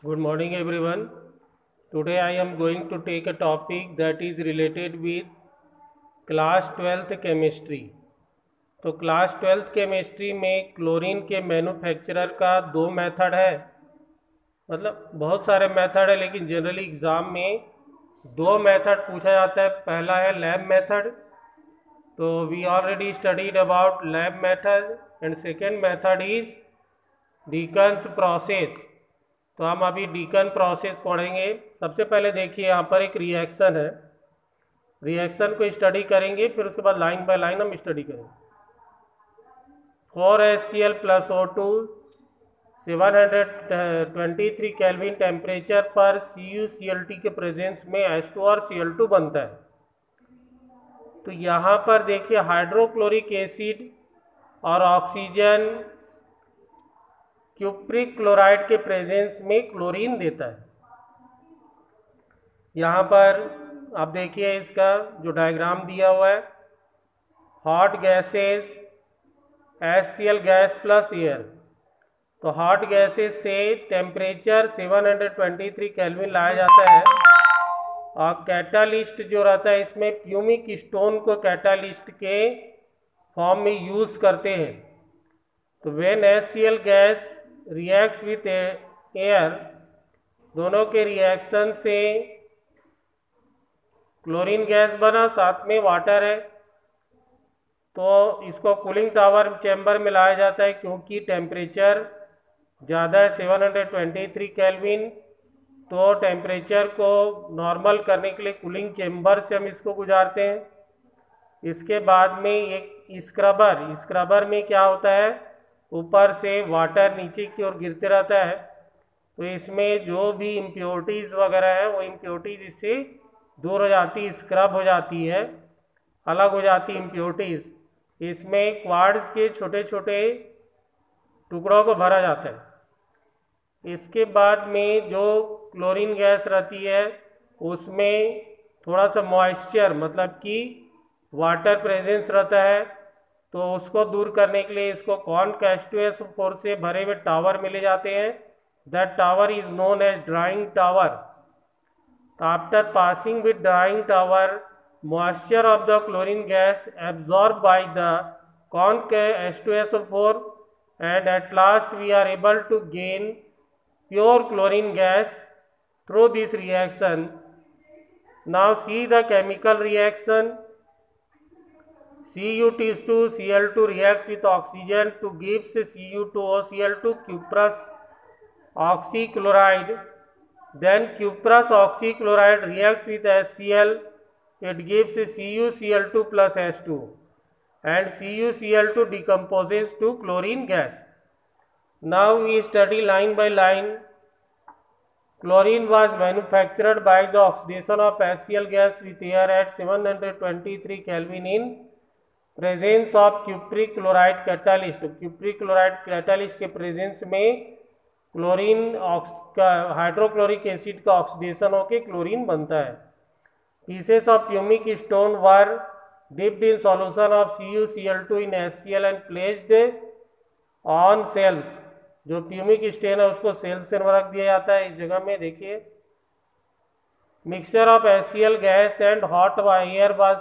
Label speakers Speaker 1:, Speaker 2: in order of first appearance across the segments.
Speaker 1: Good morning, everyone. Today I am going to take a topic that is related with class 12th chemistry. तो class 12th chemistry में chlorine के manufacturer का दो method है। मतलब बहुत सारे मेथड है, लेकिन जनरली एग्ज़ाम में दो मेथड पूछा जाता है। पहला है लैब मेथड, तो we already studied about lab method, and second method is Deacon's process. तो हम अभी डीकन प्रोसेस पढ़ेंगे। सबसे पहले देखिए, यहाँ पर एक रिएक्शन है। रिएक्शन को स्टडी करेंगे, फिर उसके बाद लाइन बाय लाइन हम स्टडी करेंगे। 4HCl plus O2 723 kelvin temperature पर CuCl2 के प्रेजेंस में H2 और Cl2 बनता है। तो यहाँ पर देखिए, हाइड्रोक्लोरिक एसिड और ऑक्सीजन क्यूप्रिक क्लोराइड के प्रेजेंस में क्लोरीन देता है। यहाँ पर आप देखिए, इसका जो डायग्राम दिया हुआ है, hot gases HCl gas plus air. तो हॉट गैसेस से टेम्परेचर 723 केल्विन लाया जाता है, और कैटालिस्ट जो रहता है इसमें प्यूमिक स्टोन को कैटालिस्ट के फॉर्म में यूज़ करते हैं। तो when HCl gas reacts with air, दोनों के रिएक्शन से क्लोरीन गैस बना, साथ में वाटर है। तो इसको कूलिंग टावर चैम्बर में लाया जाता है, क्योंकि टेम्परेचर ज़्यादा है 723 केल्विन। तो टेम्परेचर को नॉर्मल करने के लिए कूलिंग चैम्बर से हम इसको गुजारते हैं। इसके बाद में एक स्क्रबर में क्या होता है, ऊपर से वाटर नीचे की ओर गिरते रहता है। तो इसमें जो भी इम्प्योरिटीज़ वगैरह है, वो इम्प्योरिटीज़ इससे दूर हो जाती, स्क्रब हो जाती है, अलग हो जाती इम्प्योरिटीज़। इसमें क्वार्ट्ज के छोटे छोटे टुकड़ों को भरा जाता है। इसके बाद में जो क्लोरीन गैस रहती है, उसमें थोड़ा सा मॉइस्चर, मतलब कि वाटर प्रेजेंस रहता है। तो उसको दूर करने के लिए इसको कॉर्न का H2SO4 से भरे हुए टावर मिले जाते हैं। That tower is known as drying tower. After passing with drying tower, moisture of the chlorine gas absorbed by the concave H2SO4, and at last we are able to gain pure chlorine gas through this reaction. Now see the chemical reaction. Cu2Cl2 reacts with oxygen to gives Cu2OCl2 cuprous oxychloride. Then cuprous oxychloride reacts with HCl. It gives CuCl2 plus H2, and CuCl2 decomposes to chlorine gas. Now we study line by line. Chlorine was manufactured by the oxidation of HCl gas with air at 723 Kelvin in presence of cupric chloride catalyst. cupric chloride catalyst के presence में chlorine का hydrochloric acid का oxidation होकर chlorine बनता है। Pieces of pumice stone were dipped in solution of CuCl2 in HCl and placed on cells. जो pumice stone है उसको सेल से रख दिया जाता है। इस जगह में देखिए, mixture of HCl gas and hot air was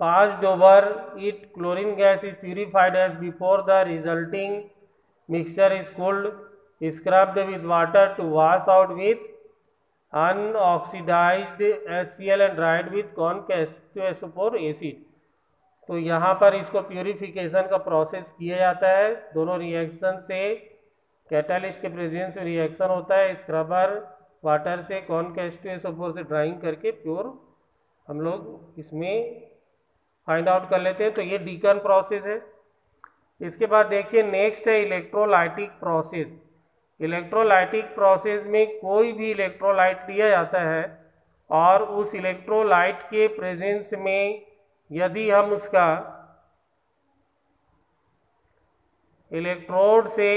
Speaker 1: passed over it. Chlorine gas is purified as before. The resulting mixture is cooled, scrubbed with water to wash out with unoxidized HCl and dried with H2SO4 acid. तो यहाँ पर इसको purification का process किया जाता है। दोनों reaction से कैटालिस्ट के प्रेजेंस में रिएक्शन होता है, स्क्रबर वाटर से H2SO4 से ड्राइंग करके प्योर हम लोग इसमें फाइंड आउट कर लेते हैं। तो ये डीकन प्रोसेस है। इसके बाद देखिए, नेक्स्ट है इलेक्ट्रोलाइटिक प्रोसेस। इलेक्ट्रोलाइटिक प्रोसेस में कोई भी इलेक्ट्रोलाइट लिया जाता है, और उस इलेक्ट्रोलाइट के प्रेजेंस में यदि हम उसका इलेक्ट्रोड से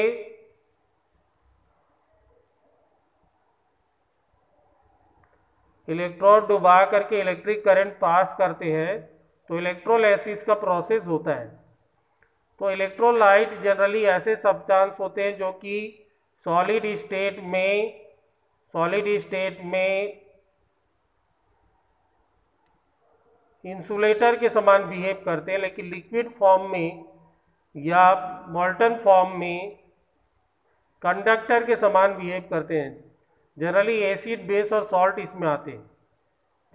Speaker 1: इलेक्ट्रोड डुबा करके इलेक्ट्रिक करंट पास करते हैं, तो इलेक्ट्रोलाइसिस का प्रोसेस होता है। तो इलेक्ट्रोलाइट जनरली ऐसे सब्सटेंस होते हैं जो कि सॉलिड स्टेट में इंसुलेटर के समान बिहेव करते हैं, लेकिन लिक्विड फॉर्म में या मॉल्टन फॉर्म में कंडक्टर के समान बिहेव करते हैं। जनरली एसिड, बेस और सॉल्ट इसमें आते हैं।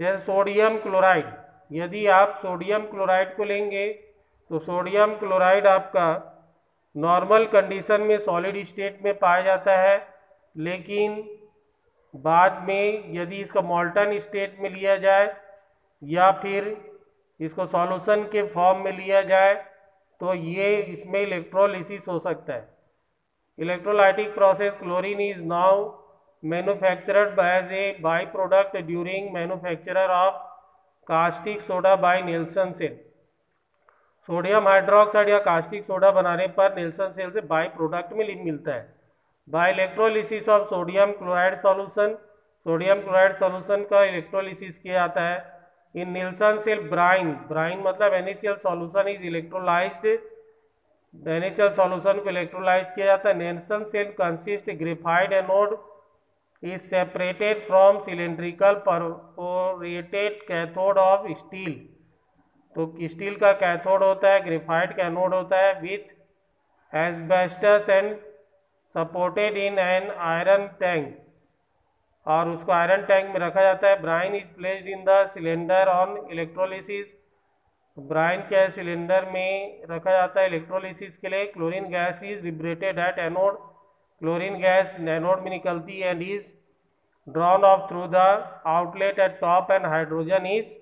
Speaker 1: जैसे सोडियम क्लोराइड, यदि आप सोडियम क्लोराइड को लेंगे तो सोडियम क्लोराइड आपका नॉर्मल कंडीशन में सॉलिड स्टेट में पाया जाता है, लेकिन बाद में यदि इसका मॉल्टन स्टेट में लिया जाए या फिर इसको सॉल्यूशन के फॉर्म में लिया जाए तो ये इसमें इलेक्ट्रोलिसिस हो सकता है। Electrolytic process chlorine is now manufactured as a by product during manufacturer of caustic soda by Nelson cell. Sodium hydroxide या कास्टिक सोडा बनाने पर नेल्सन सेल से बाई प्रोडक्ट में मिलता है। By electrolysis of sodium chloride solution, sodium chloride solution का electrolysis किया जाता है। इन नेल्सन सेल ब्राइन मतलब NaCl solution is electrolysed, NaCl solution को इलेक्ट्रोलाइज किया जाता है। Nelson cell consist graphite anode is separated from cylindrical perforated cathode of steel. तो स्टील का कैथोड होता है, ग्रेफाइट का एनोड होता है with asbestos and supported in an iron tank, और उसको आयरन टैंक में रखा जाता है। Brine is placed in the cylinder on electrolysis, brine के सिलेंडर में रखा जाता है इलेक्ट्रोलिसिस के लिए। Chlorine gas is liberated at anode, chlorine gas anode में निकलती है and is drawn of through the outlet eight top and hydrogen is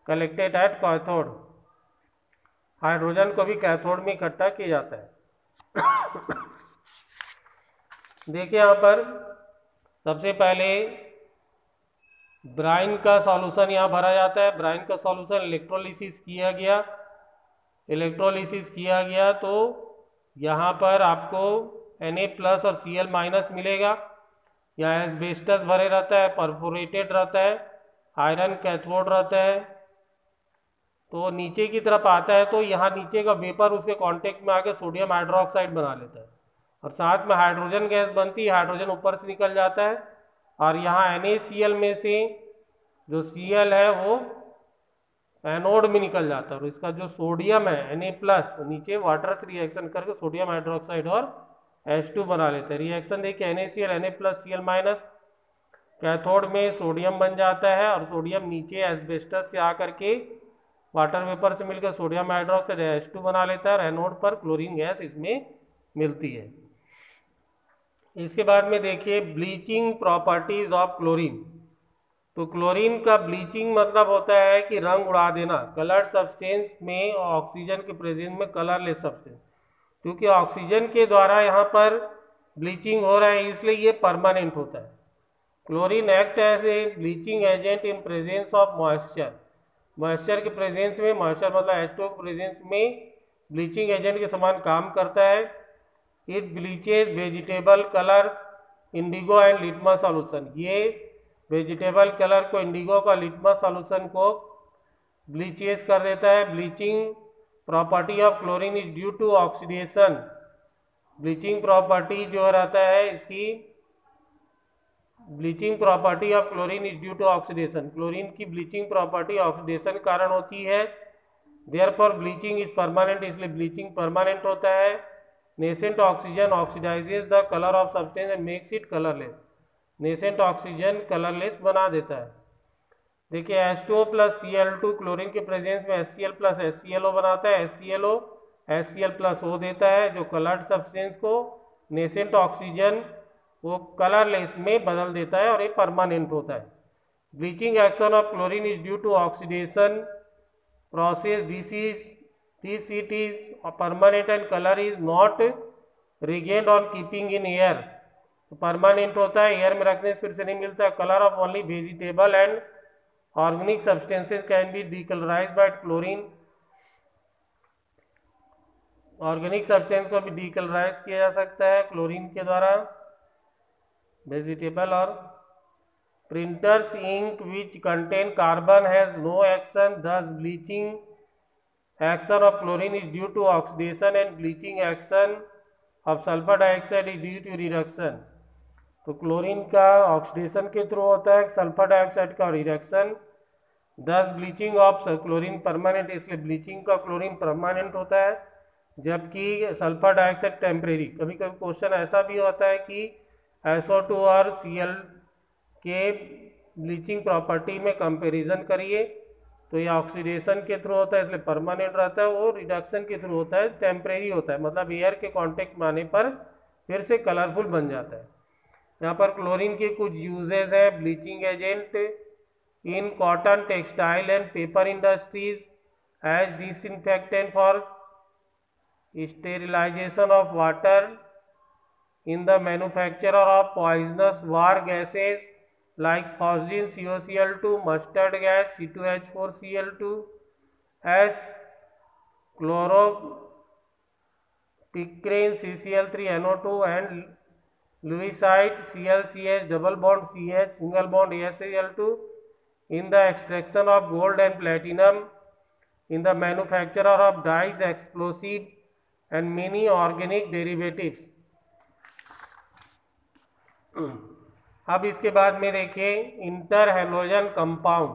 Speaker 1: collected at cathode. Hydrogen को भी कैथोड में इकट्ठा किया जाता है। देखिए यहाँ पर सबसे पहले ब्राइन का सॉल्यूशन यहाँ भरा जाता है। ब्राइन का सॉल्यूशन इलेक्ट्रोलिसिस किया गया तो यहाँ पर आपको Na+ और Cl- मिलेगा। यहाँ एस्बेस्टस भरे रहता है, परफोरेटेड रहता है, आयरन कैथोड रहता है। तो नीचे की तरफ आता है तो यहाँ नीचे का वेपर उसके कांटेक्ट में आकर सोडियम हाइड्रोक्साइड बना लेता है और साथ में हाइड्रोजन गैस बनती है, हाइड्रोजन ऊपर से निकल जाता है और यहाँ NaCl में से जो Cl है वो एनोड में निकल जाता है और इसका जो सोडियम है Na+ नीचे वाटर से रिएक्शन करके सोडियम हाइड्रोक्साइड और H2 बना लेते हैं। रिएक्शन देखिए NaCl Na+ Cl-, कैथोड में सोडियम बन जाता है और सोडियम नीचे एस्बेस्टस से आकर के वाटर वेपर से मिलकर सोडियम हाइड्रोक्साइड H2 बना लेता है और एनोड पर क्लोरीन गैस इसमें मिलती है। इसके बाद में देखिए ब्लीचिंग प्रॉपर्टीज ऑफ क्लोरीन। तो क्लोरीन का ब्लीचिंग मतलब होता है कि रंग उड़ा देना। कलर्ड सब्सटेंस में ऑक्सीजन के प्रेजेंस में कलरलेस सब्सटेंस, क्योंकि ऑक्सीजन के द्वारा यहाँ पर ब्लीचिंग हो रहा है इसलिए ये परमानेंट होता है। Chlorine act as a bleaching agent in presence of moisture, moisture के प्रेजेंस में, मॉइस्चर मतलब H2 के प्रेजेंस में ब्लीचिंग एजेंट के समान काम करता है। It bleaches vegetable colour, Indigo and litmus solution. ये वेजिटेबल कलर को, इंडिगो का, लिटमस सॉल्यूशन को ब्लीचेज कर देता है। Bleaching property of chlorine is due to oxidation. Bleaching property जो रहता है इसकी, bleaching property of chlorine is due to oxidation. Chlorine की ब्लीचिंग प्रॉपर्टी ऑक्सीडेशन के कारण होती है। देयरफॉर ब्लीचिंग इज परमानेंट, इसलिए ब्लीचिंग परमानेंट होता है। Nascent oxygen oxidises the colour of substance and makes it colourless. Nascent oxygen colourless बना देता है। देखिए H2O + Cl2 क्लोरीन के प्रेजेंस में HCl + HClO बनाता है। HClO HCl+O देता है जो कलर्ड सब्सटेंस को, नेसेंट ऑक्सीजन वो कलरलेस में बदल देता है और ये परमानेंट होता है। Bleaching action of chlorine is due to oxidation process, this it is permanent and colour is not regained on keeping in air. तो परमानेंट होता है, एयर में रखने से फिर से नहीं मिलता। Colour of only vegetable and organic substances can be decolourised by chlorine. Organic substance को भी डीकलराइज किया जा सकता है क्लोरीन के द्वारा। वेजिटेबल और printers ink which contain carbon has no action, thus bleaching action of chlorine is due to oxidation and bleaching action of sulphur dioxide is due to reduction. तो क्लोरीन का oxidation के through होता है, sulphur dioxide का reduction. 10 bleaching of chlorine permanent, इसलिए bleaching का chlorine permanent होता है जबकि सल्फर डाइऑक्साइड टेम्परेरी। कभी कभी क्वेश्चन ऐसा भी होता है कि SO2 और Cl के ब्लीचिंग प्रॉपर्टी में कंपैरिजन करिए, तो ये ऑक्सीडेशन के थ्रू होता है इसलिए परमानेंट रहता है, वो रिडक्शन के थ्रू होता है टेम्परेरी होता है, मतलब एयर के कांटेक्ट में आने पर फिर से कलरफुल बन जाता है। यहाँ पर क्लोरीन के कुछ यूजेस हैं। Bleaching agent in cotton, textile and paper industries, as disinfectant for sterilisation of water, in the manufacture of poisonous war gases like phosgene COCl2, mustard gas C2H4Cl2, as chloropicrin CCl3NO2 and lewisite ClCH double bond CH single bond AsCl2 in the extraction of gold and platinum, in the manufacture of dyes, explosive and many organic derivatives। अब इसके बाद में देखिए inter halogen compound.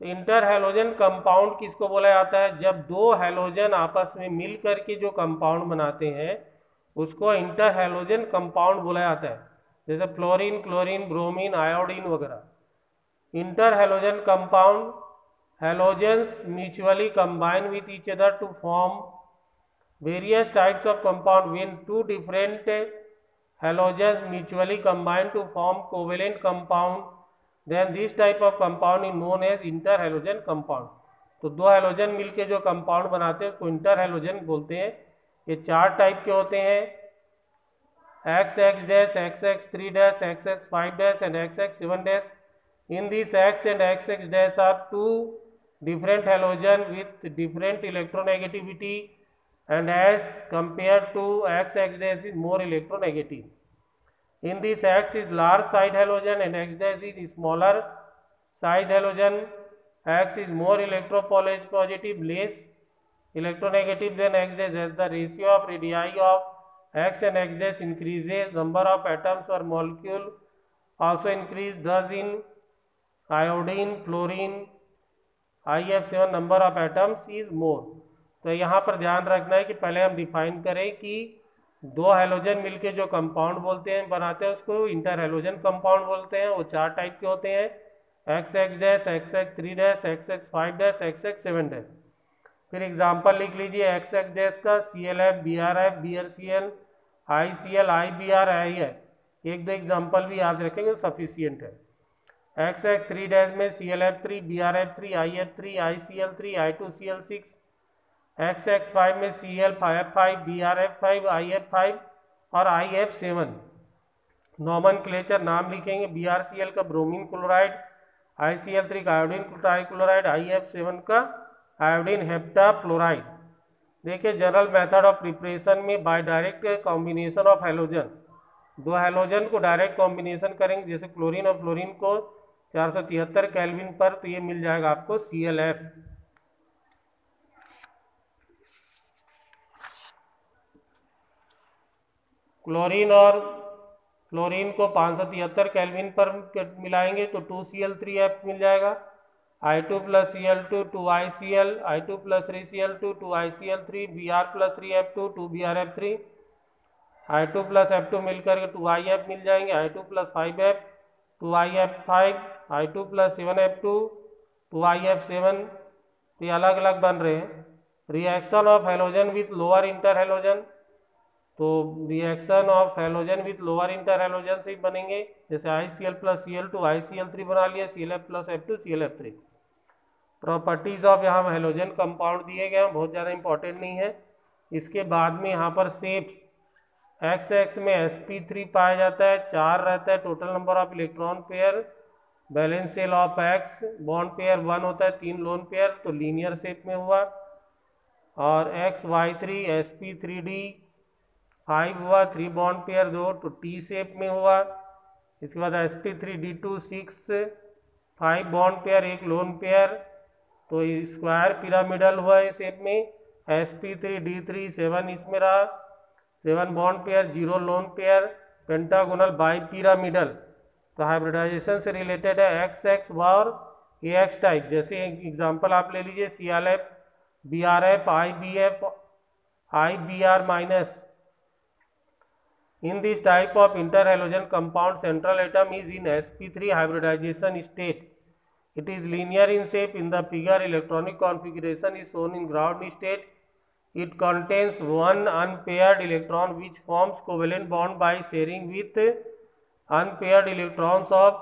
Speaker 1: Inter halogen compound किसको बोला जाता है? जब दो हैलोजन आपस में मिल करके जो कंपाउंड बनाते हैं उसको इंटर हैलोजन कंपाउंड बोला जाता है, जैसे फ्लोरीन, क्लोरीन, ब्रोमीन, आयोडीन वगैरह। Inter halogen compound, halogens mutually combine with each other to form various types of compound. When two different halogens mutually combine to form covalent compound, then this type of compound is known as interhalogen compound। तो दो halogen मिलके जो compound बनाते हैं उसको interhalogen बोलते हैं। ये 4 टाइप के होते हैं, XX dash, XX3 dash, XX5 dash and XX7 dash. In this X and XX dash are 2 different halogen with different electronegativity and as compared to XX dash is more electronegative। In this X is large side halogen and X dash is smaller side halogen। X is more electropositive, less electronegative than X dash। As the ratio of radii of X and X dash increases, number of atoms or molecule also increase। Thus in iodine, fluorine, IF7 number of atoms is more। तो यहाँ पर ध्यान रखना है कि पहले हम define करें कि दो हैलोजन मिलके जो कंपाउंड बोलते हैं बनाते हैं उसको इंटर हैलोजन कंपाउंड बोलते हैं। वो 4 टाइप के होते हैं, XX dash, XX3 dash, XX5 dash, XX7 dash. फिर एग्जांपल लिख लीजिए XX डैश का ClF, BrF, BrCl, ICl, IBr है। एक दो एग्जांपल भी याद रखेंगे तो सफिशियंट है। XX3 डैश में ClF3, BrF3, IF3, ICl3, I2Cl6। XX5 में Cl5F5, BrF5, IF5 और IF7। नॉमनक्लेचर नाम लिखेंगे, BrCl का ब्रोमीन क्लोराइड, ICl3 का आयोडीन ट्राइक्लोराइड, IF7 का आयोडीन हेप्टाफ्लोराइड। देखिए जनरल मेथड ऑफ प्रिपरेशन में by direct combination of halogen, दो हैलोजन को डायरेक्ट कॉम्बिनेशन करेंगे, जैसे क्लोरीन और फ्लोरीन को 473 केल्विन पर, तो ये मिल जाएगा आपको ClF। क्लोरीन और फ्लोरीन को 573 केल्विन पर मिलाएंगे तो 2Cl3F मिल जाएगा। I2 + Cl2 2ICl, I2 + 3Cl2 2ICl3, Br + 3F2 2BrF3, I2 + F2 मिलकर के 2IF मिल जाएंगे। I2 + 5F 2IF5, I2 + 7F2 2IF7। ये अलग अलग बन रहे हैं। Reaction of halogen with lower interhalogen, तो reaction of halogen with lower interhalogen से बनेंगे, जैसे ICl + Cl2 ICl3 बना लिया, ClF + F2 ClF3। Properties of यहाँ हैलोजन कंपाउंड दिए गए हैं, बहुत ज़्यादा इंपॉर्टेंट नहीं है। इसके बाद में यहाँ पर शेप्स, XX में sp3 पाया जाता है, 4 रहता है total number of electron pair. Valence shell of X, bond pair 1 होता है, 3 लोन पेयर, तो लीनियर शेप में हुआ। और XY3 sp3d 5 हुआ, 3 बॉन्ड पेयर 2, तो T शेप में हुआ। इसके बाद sp3d2 6, 5 bond pair 1 loan pair, तो स्क्वायर पिरामिडल हुआ इस शेप में, sp3d3 7 इसमें रहा, 7 bond pair, 0 lone pair, pentagonal bi pyramidal. तो हाइब्रिडाइजेशन से रिलेटेड है XX और AX टाइप। जैसे एग्जांपल आप ले लीजिए ClF, BrF, IBF, IBr minus. In this type of interhalogen compound, central atom is in sp3 hybridization state. It is linear in shape. In the figure, electronic configuration is shown in ground state. It contains one unpaired electron which forms covalent bond by sharing with unpaired electrons of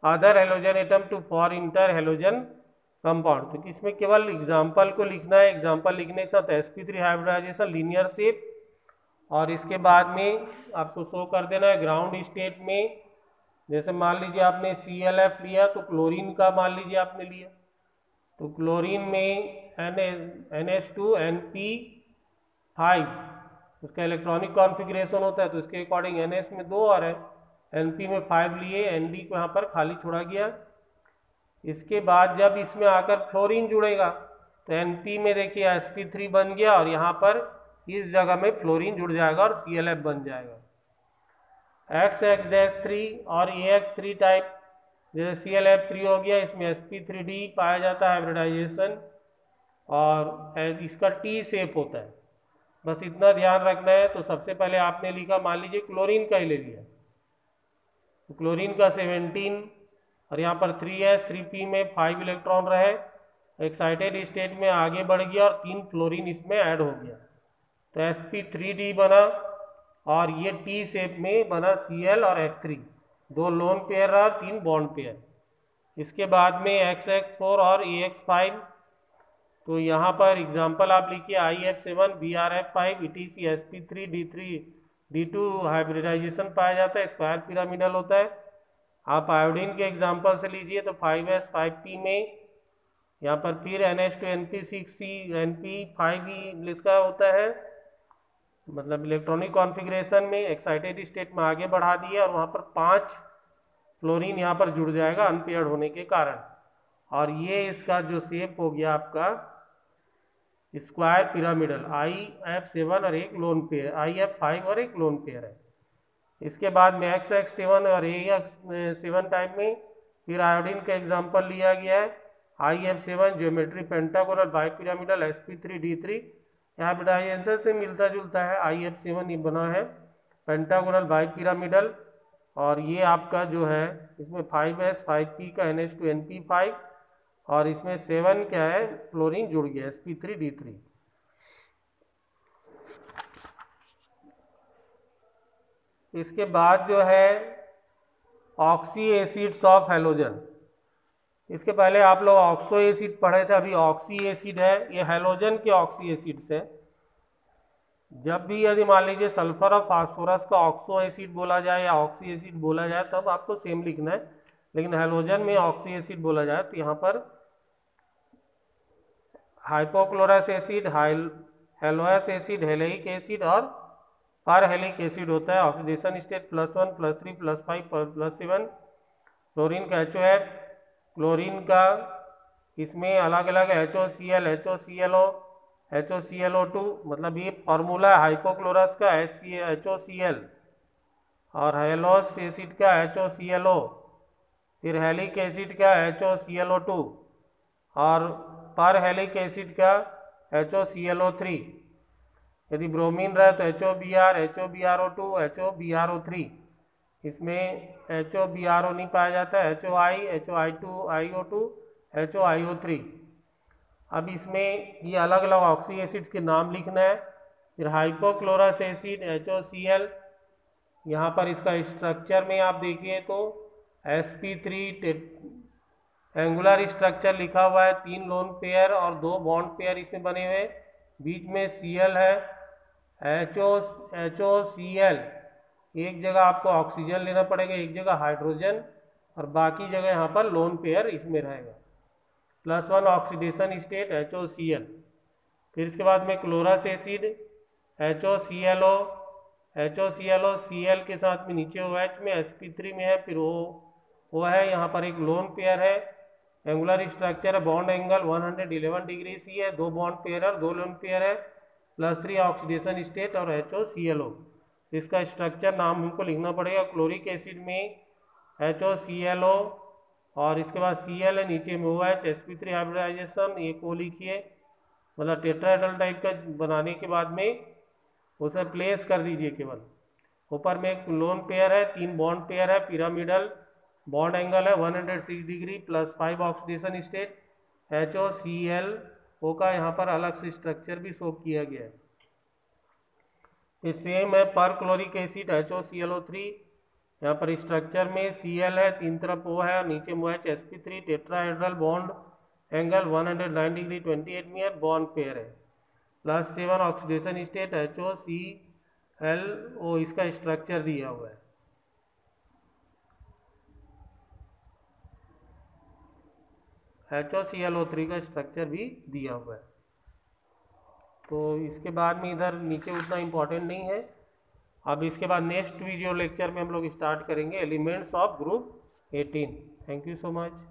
Speaker 1: other halogen atom to form interhalogen compound। तो इसमें केवल example को लिखना है, example लिखने के साथ sp3 hybridisation linear shape, और इसके बाद में आपको शो कर देना है ग्राउंड स्टेट में। जैसे मान लीजिए आपने ClF लिया तो क्लोरीन का मान लीजिए आपने लिया, तो क्लोरीन में NH2NP5 उसका इलेक्ट्रॉनिक कॉन्फ़िगरेशन होता है, तो इसके अकॉर्डिंग NH में 2 और है, NP में 5 लिए, ND को यहाँ पर खाली छोड़ा गया। इसके बाद जब इसमें आकर फ्लोरीन जुड़ेगा तो NP में देखिए sp3 बन गया और यहाँ पर इस जगह में फ्लोरीन जुड़ जाएगा और ClF बन जाएगा। XX-3 और AX3 टाइप, जैसे ClF3 हो गया, इसमें sp3d पाया जाता है हाइब्रिडाइजेशन और इसका T शेप होता है। बस इतना ध्यान रखना है। तो सबसे पहले आपने लिखा, मान लीजिए क्लोरीन का ही ले लिया, तो क्लोरीन का 17 और यहाँ पर 3s, 3p में 5 इलेक्ट्रॉन रहे, एक्साइटेड स्टेट में आगे बढ़ गया और 3 फ्लोरीन इसमें ऐड हो गया, तो sp3d बना और ये T शेप में बना Cl और F3, 2 लोन पेयर रहा, 3 बॉन्ड पेयर। इसके बाद में XX4 और AX5, तो यहाँ पर एग्जांपल आप लिखिए IF7, BrF5, ETC, sp3d3 d2 hybridisation पाया जाता है, स्क्वायर पिरामिडल होता है। आप आयोडीन के एग्जांपल से लीजिए तो 5s 5p में यहाँ पर फिर NH2NP6C NP5 इसका होता है, मतलब इलेक्ट्रॉनिक कॉन्फ़िगरेशन में एक्साइटेड स्टेट में आगे बढ़ा दिए और वहाँ पर 5 फ्लोरीन यहाँ पर जुड़ जाएगा अनपेयर्ड होने के कारण, और ये इसका जो शेप हो गया आपका स्क्वायर पिरामिडल, IF7 और एक लोन पेयर, IF5 और एक लोन पेयर है। इसके बाद में XX7 और AX7 टाइप में फिर आयोडीन का एग्जांपल लिया गया है, IF7 geometry pentagonal bipyramidal, sp3d3 hybridisation से मिलता जुलता है। IF7 ये बना है पेंटागोनल बाई पिरामिडल, और ये आपका जो है इसमें 5s 5p का NH2NP5 और इसमें 7 क्या है फ्लोरीन जुड़ गया sp3d3। इसके बाद जो है ऑक्सी एसिड्स ऑफ हैलोजन। इसके पहले आप लोग ऑक्सो एसिड पढ़े थे, अभी ऑक्सी एसिड है, ये हैलोजन के ऑक्सी एसिड्स हैं। जब भी यदि मान लीजिए सल्फर और फास्फोरस का ऑक्सो एसिड बोला जाए या ऑक्सी एसिड बोला जाए तब आपको सेम लिखना है, लेकिन हैलोजन में ऑक्सी एसिड बोला जाए तो यहाँ पर हाइपोक्लोरस एसिड, हेलोयस एसिड, हेलिक एसिड और पर हेलिक एसिड होता है। Oxidation state +1 +3 +5 +7। क्लोरीन का HOF, क्लोरीन का इसमें अलग अलग HOCl, HOClO, HOClO2, मतलब ये फार्मूला है हाइपोक्लोरस का HOCl, और हेलोस एसिड का HOClO, फिर हेलिक एसिड का HOClO2 और पर हेलिक एसिड का HOClO3। यदि ब्रोमीन रहे तो HOBr, HOBrO2, HOBrO3। इसमें HOBrO नहीं पाया जाता है, HOI, HOI2, HOIO3। अब इसमें ये अलग अलग ऑक्सी एसिड्स के नाम लिखना है। फिर हाइपोक्लोरस एसिड HOCl, यहाँ पर इसका स्ट्रक्चर में आप देखिए तो sp3 एंगुलर स्ट्रक्चर लिखा हुआ है, 3 लोन पेयर और 2 बॉन्ड पेयर इसमें बने हुए, बीच में Cl है, HOCl, एक जगह आपको ऑक्सीजन लेना पड़ेगा, एक जगह हाइड्रोजन, और बाकी जगह यहाँ पर लोन पेयर इसमें रहेगा। +1 ऑक्सीडेशन स्टेट HOCl। फिर इसके बाद में क्लोरस एसिड HOClO, Cl के साथ में नीचे OH में sp3 में है, फिर वो है यहाँ पर एक लोन पेयर है एंगुलर स्ट्रक्चर है, बॉन्ड एंगल 111 डिग्री सी है, 2 बॉन्ड पेयर है, 2 लोन पेयर है, +3 ऑक्सीडेशन स्टेट और HOClO। इसका स्ट्रक्चर नाम हमको लिखना पड़ेगा। क्लोरिक एसिड में HOClO और इसके बाद Cl है, नीचे में OH, sp3 हाइब्रिडाइजेशन, ये को लिखिए, मतलब टेट्राहेड्रल टाइप का बनाने के बाद में उसे प्लेस कर दीजिए केवल। ऊपर में एक लोन पेयर है, 3 बॉन्ड पेयर है, पिरामिडल बॉन्ड एंगल है 106 डिग्री, +5 ऑक्सीडेशन स्टेट, HOClO का यहाँ पर अलग से स्ट्रक्चर भी शो किया गया है। ये सेम है पर क्लोरिक एसिड HOClO3, यहाँ पर स्ट्रक्चर में Cl है, 3 तरफ O है और नीचे में OH, sp3 tetrahedral bond angle 109 degree 28 minute, bond pair है, +7 ऑक्सीडेशन स्टेट, HOClO इसका स्ट्रक्चर दिया हुआ है। HOClO3 का स्ट्रक्चर भी दिया हुआ है। तो इसके बाद में इधर नीचे उतना इम्पोर्टेंट नहीं है। अब इसके बाद नेक्स्ट वीडियो लेक्चर में हम लोग स्टार्ट करेंगे elements of group 18। Thank you so much.